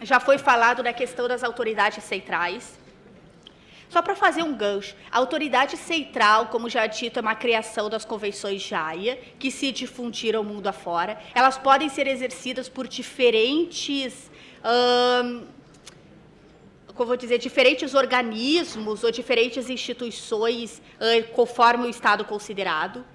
já foi falado da questão das autoridades centrais. Só para fazer um gancho, a autoridade central, como já dito, é uma criação das convenções de Haia, que se difundiram mundo afora. Elas podem ser exercidas por diferentes, como vou dizer, diferentes organismos ou diferentes instituições, conforme o Estado considerado.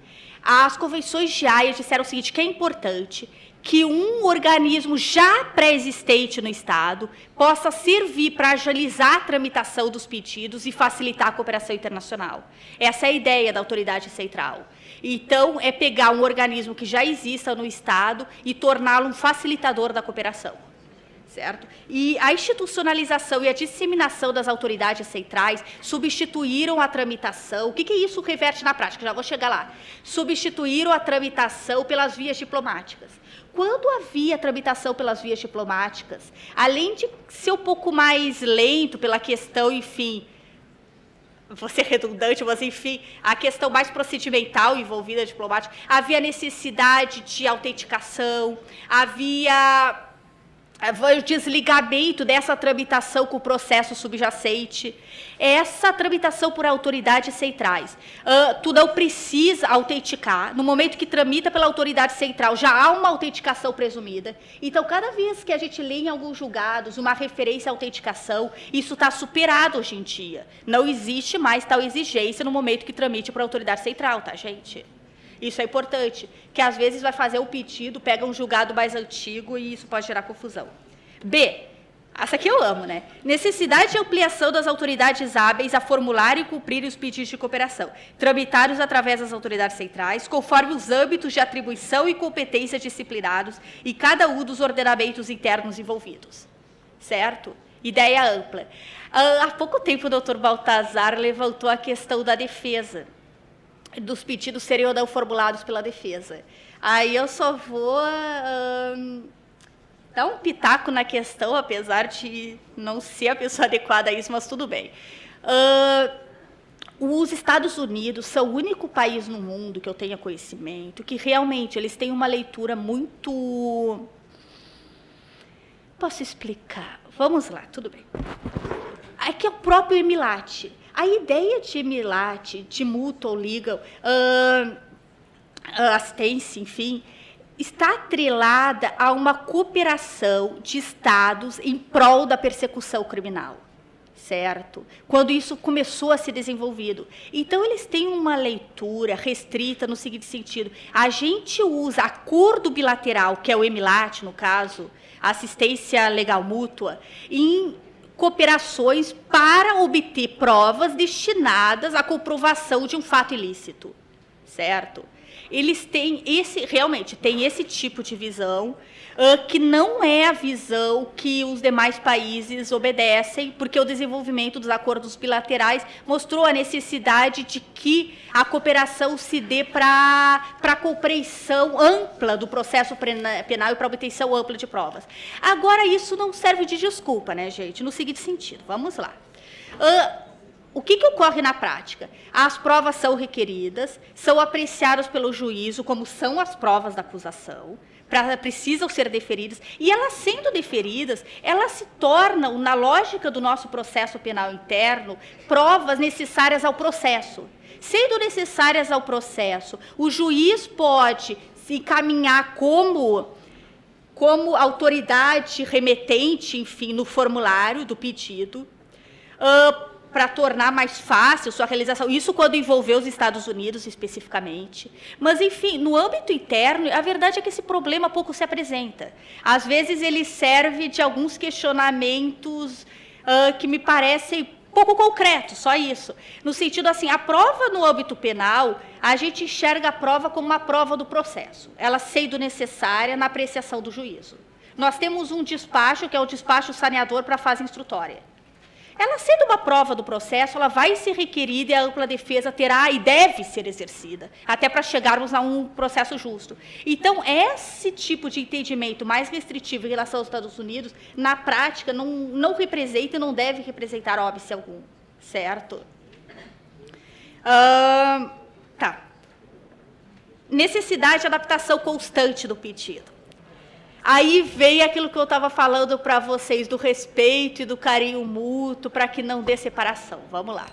As convenções de Haia disseram o seguinte, que é importante que um organismo já pré-existente no Estado possa servir para agilizar a tramitação dos pedidos e facilitar a cooperação internacional. Essa é a ideia da autoridade central. Então, é pegar um organismo que já exista no Estado e torná-lo um facilitador da cooperação. Certo? E a institucionalização e a disseminação das autoridades centrais substituíram a tramitação. O que isso reverte na prática? Já vou chegar lá. Substituíram a tramitação pelas vias diplomáticas. Quando havia tramitação pelas vias diplomáticas, além de ser um pouco mais lento pela questão, enfim, vou ser redundante, mas, enfim, a questão mais procedimental envolvida diplomática, havia necessidade de autenticação, havia o desligamento dessa tramitação com o processo subjacente, essa tramitação por autoridades centrais. Tu não precisa autenticar, no momento que tramita pela autoridade central, já há uma autenticação presumida. Então, cada vez que a gente lê em alguns julgados uma referência à autenticação, isso está superado hoje em dia. Não existe mais tal exigência no momento que tramite por autoridade central, tá, gente? Isso é importante, que às vezes vai fazer o pedido, pega um julgado mais antigo e isso pode gerar confusão. B, essa aqui eu amo, né? Necessidade de ampliação das autoridades hábeis a formular e cumprir os pedidos de cooperação, tramitados através das autoridades centrais, conforme os âmbitos de atribuição e competência disciplinados e cada um dos ordenamentos internos envolvidos. Certo? Ideia ampla. Há pouco tempo o doutor Baltazar levantou a questão da defesa, dos pedidos seriam não formulados pela defesa. Aí eu só vou dar um pitaco na questão, apesar de não ser a pessoa adequada a isso, mas tudo bem. Os Estados Unidos são o único país no mundo que eu tenha conhecimento que realmente eles têm uma leitura muito... Posso explicar? Vamos lá, tudo bem. Aqui é o próprio EMILAT. A ideia de EMILAT, de Mutual Legal Assistance, enfim, está atrelada a uma cooperação de Estados em prol da persecução criminal, certo? Quando isso começou a ser desenvolvido. Então, eles têm uma leitura restrita no seguinte sentido, a gente usa acordo bilateral, que é o EMILAT, no caso, assistência legal mútua, em cooperações para obter provas destinadas à comprovação de um fato ilícito, certo? Eles têm realmente tem esse tipo de visão, que não é a visão que os demais países obedecem, porque o desenvolvimento dos acordos bilaterais mostrou a necessidade de que a cooperação se dê para a compreensão ampla do processo penal e para a obtenção ampla de provas. Agora, isso não serve de desculpa, né, gente? No seguinte sentido, vamos lá. O que ocorre na prática? As provas são requeridas, são apreciadas pelo juízo como são as provas da acusação, precisam ser deferidas, e elas sendo deferidas, elas se tornam, na lógica do nosso processo penal interno, provas necessárias ao processo. Sendo necessárias ao processo, o juiz pode se encaminhar como autoridade remetente, enfim, no formulário do pedido, para tornar mais fácil sua realização, isso quando envolveu os Estados Unidos especificamente. Mas, enfim, no âmbito interno, a verdade é que esse problema pouco se apresenta. Às vezes, ele serve de alguns questionamentos que me parecem pouco concretos, só isso. No sentido assim, a prova no âmbito penal, a gente enxerga a prova como uma prova do processo, ela sendo necessária na apreciação do juízo. Nós temos um despacho, que é o despacho saneador para a fase instrutória. Ela sendo uma prova do processo, ela vai ser requerida e a ampla defesa terá e deve ser exercida, até para chegarmos a um processo justo. Então, esse tipo de entendimento mais restritivo em relação aos Estados Unidos, na prática, não representa e não deve representar óbice algum, certo? Tá. Necessidade de adaptação constante do pedido. Aí vem aquilo que eu estava falando para vocês, do respeito e do carinho mútuo, para que não dê separação. Vamos lá.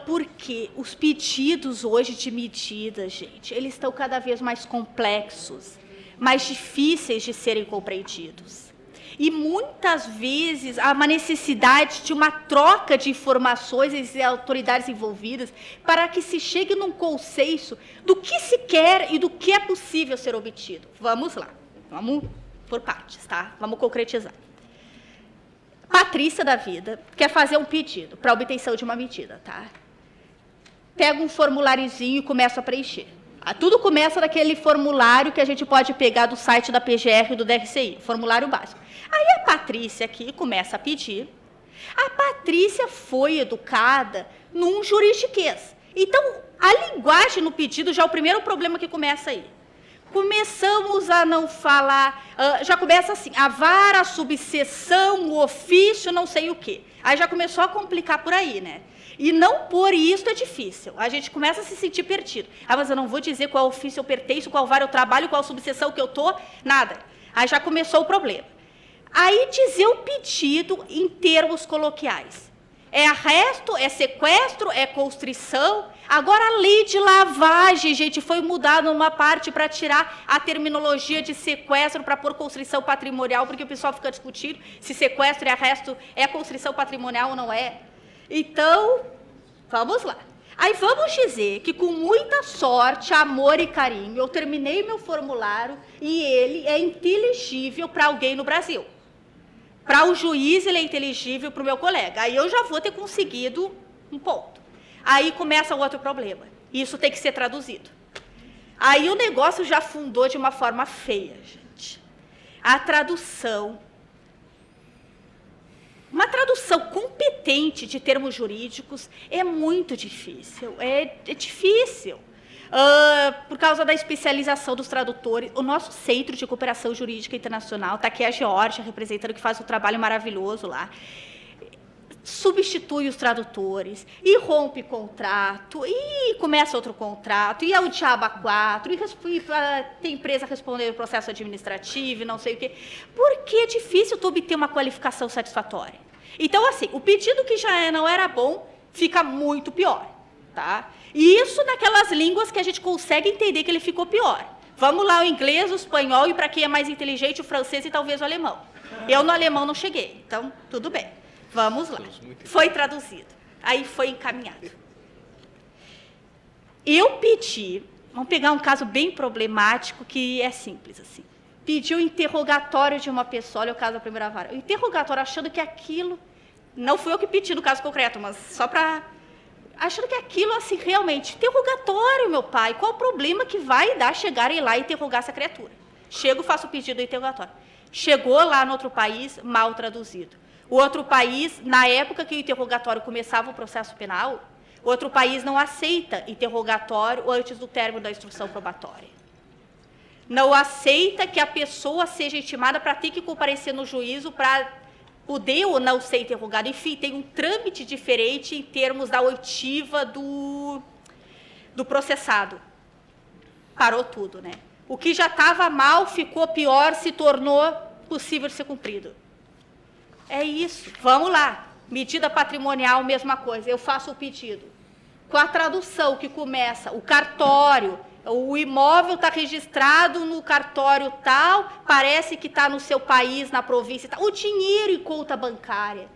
Porque os pedidos hoje de medidas, gente, eles estão cada vez mais complexos, mais difíceis de serem compreendidos. E muitas vezes há uma necessidade de uma troca de informações entre as autoridades envolvidas para que se chegue num consenso do que se quer e do que é possível ser obtido. Vamos lá, vamos por partes, tá? Vamos concretizar. Patrícia da vida quer fazer um pedido para obtenção de uma medida, tá? Pega um formuláriozinho e começa a preencher. Tudo começa daquele formulário que a gente pode pegar do site da PGR e do DRCI, formulário básico. Aí a Patrícia aqui começa a pedir. A Patrícia foi educada num juridiquês. Então, a linguagem no pedido já é o primeiro problema que começa aí. Começamos a não falar, já começa assim, a vara, a subseção, o ofício, não sei o quê. Aí já começou a complicar por aí, né? E não por isso é difícil. A gente começa a se sentir perdido. Mas eu não vou dizer qual ofício eu pertenço, qual vara eu trabalho, qual subseção que eu estou, nada. Aí já começou o problema. Aí dizer o pedido em termos coloquiais. É arresto, é sequestro, é constrição. Agora, a lei de lavagem, gente, foi mudada uma parte para tirar a terminologia de sequestro para pôr constrição patrimonial, porque o pessoal fica discutindo se sequestro e arresto é constrição patrimonial ou não é. Então, vamos lá. Aí vamos dizer que com muita sorte, amor e carinho, eu terminei meu formulário e ele é inteligível para alguém no Brasil. Para o juiz, ele é inteligível para o meu colega. Aí eu já vou ter conseguido um ponto. Aí começa o outro problema. Isso tem que ser traduzido. Aí o negócio já afundou de uma forma feia, gente. A tradução, uma tradução competente de termos jurídicos é muito difícil. É difícil. Por causa da especialização dos tradutores, o nosso Centro de Cooperação Jurídica Internacional, está aqui a Geórgia representando, que faz um trabalho maravilhoso lá, substitui os tradutores, e rompe contrato, e começa outro contrato, e é o diabo a quatro, e tem empresa respondendo processo administrativo, não sei o quê, porque é difícil tu obter uma qualificação satisfatória. Então, assim, o pedido que já não era bom, fica muito pior, tá? E isso naquelas línguas que a gente consegue entender que ele ficou pior. Vamos lá, o inglês, o espanhol, e para quem é mais inteligente, o francês e talvez o alemão. Eu no alemão não cheguei, então tudo bem. Vamos lá. Foi traduzido. Aí foi encaminhado. Eu pedi, vamos pegar um caso bem problemático, que é simples, assim. Pedi o interrogatório de uma pessoa, olha o caso da primeira vara. O interrogatório achando que aquilo, não fui eu que pedi no caso concreto, mas só para... Achando que aquilo, assim, realmente, interrogatório, meu pai, qual o problema que vai dar chegarem lá e interrogar essa criatura? Chego, faço o pedido do interrogatório. Chegou lá no outro país, mal traduzido. O outro país, na época que o interrogatório começava o processo penal, o outro país não aceita interrogatório antes do término da instrução probatória. Não aceita que a pessoa seja intimada para ter que comparecer no juízo para poder ou não ser interrogado. Enfim, tem um trâmite diferente em termos da oitiva do processado. Parou tudo, né? O que já estava mal ficou pior, se tornou possível de ser cumprido. É isso. Vamos lá. Medida patrimonial, mesma coisa. Eu faço o pedido. Com a tradução que começa, o cartório, o imóvel está registrado no cartório tal, parece que está no seu país, na província tal. O dinheiro em conta bancária.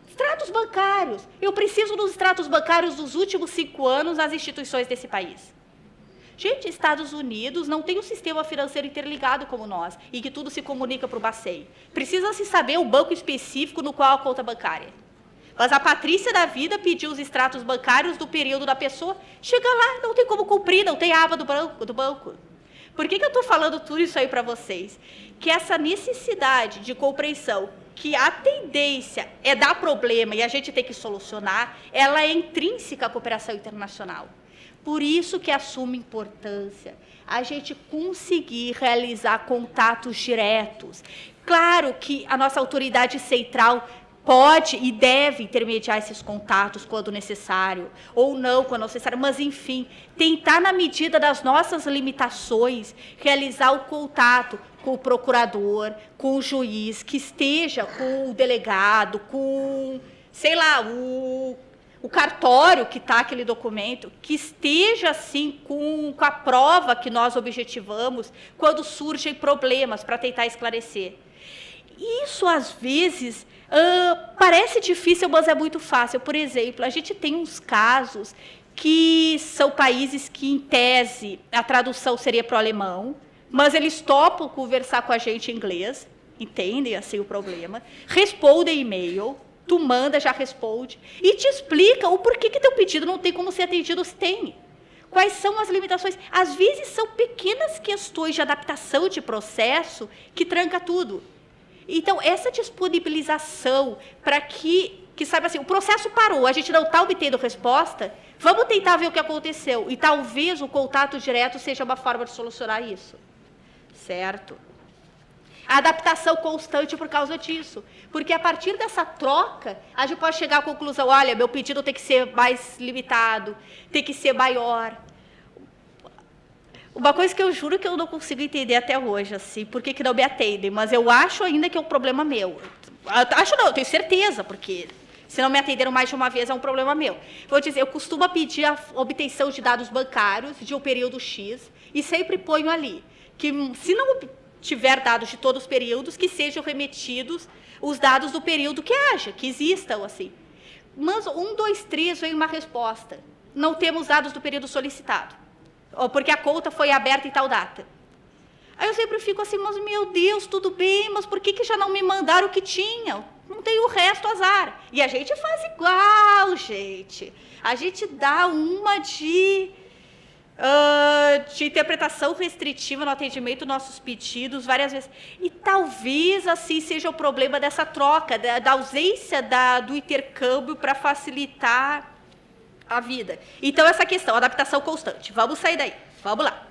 Extratos bancários. Eu preciso dos extratos bancários dos últimos 5 anos nas instituições desse país. Gente, Estados Unidos não tem um sistema financeiro interligado como nós, e que tudo se comunica para o Bacen. Precisa-se saber o banco específico no qual a conta bancária. Mas a Patrícia da vida pediu os extratos bancários do período da pessoa, chega lá, não tem como cumprir, não tem aba do banco. Por que eu estou falando tudo isso aí para vocês? Que essa necessidade de compreensão, que a tendência é dar problema e a gente tem que solucionar, ela é intrínseca à cooperação internacional. Por isso que assume importância a gente conseguir realizar contatos diretos. Claro que a nossa autoridade central pode e deve intermediar esses contatos quando necessário, ou não quando necessário, mas, enfim, tentar, na medida das nossas limitações, realizar o contato com o procurador, com o juiz, que esteja com o delegado, com, sei lá, o cartório que está aquele documento, que esteja, assim, com a prova que nós objetivamos quando surgem problemas para tentar esclarecer. Isso, às vezes, parece difícil, mas é muito fácil. Por exemplo, a gente tem uns casos que são países que, em tese, a tradução seria para o alemão, mas eles topam conversar com a gente em inglês, entendem assim o problema, respondem e-mail, tu manda, já responde, e te explica o porquê que teu pedido não tem como ser atendido se tem. Quais são as limitações? Às vezes são pequenas questões de adaptação de processo que tranca tudo. Então, essa disponibilização para que saiba assim, o processo parou, a gente não está obtendo resposta, vamos tentar ver o que aconteceu. E talvez o contato direto seja uma forma de solucionar isso. Certo? A adaptação constante por causa disso. Porque, a partir dessa troca, a gente pode chegar à conclusão, olha, meu pedido tem que ser mais limitado, tem que ser maior. Uma coisa que eu juro que eu não consigo entender até hoje, assim, por que não me atendem, mas eu acho ainda que é um problema meu. Acho não, eu tenho certeza, porque se não me atenderam mais de uma vez, é um problema meu. Vou dizer, eu costumo pedir a obtenção de dados bancários de um período X e sempre ponho ali que, se não tiver dados de todos os períodos, que sejam remetidos os dados do período que haja, que existam, assim. Mas 1, 2, 3 vem uma resposta. Não temos dados do período solicitado, ou porque a conta foi aberta em tal data. Aí eu sempre fico assim, mas, meu Deus, tudo bem, mas por que já não me mandaram o que tinham? Não tem o resto, azar. E a gente faz igual, gente. A gente dá uma de interpretação restritiva no atendimento dos nossos pedidos várias vezes. E talvez, assim, seja o problema dessa troca, da ausência do intercâmbio para facilitar a vida. Então, essa questão, adaptação constante. Vamos sair daí. Vamos lá.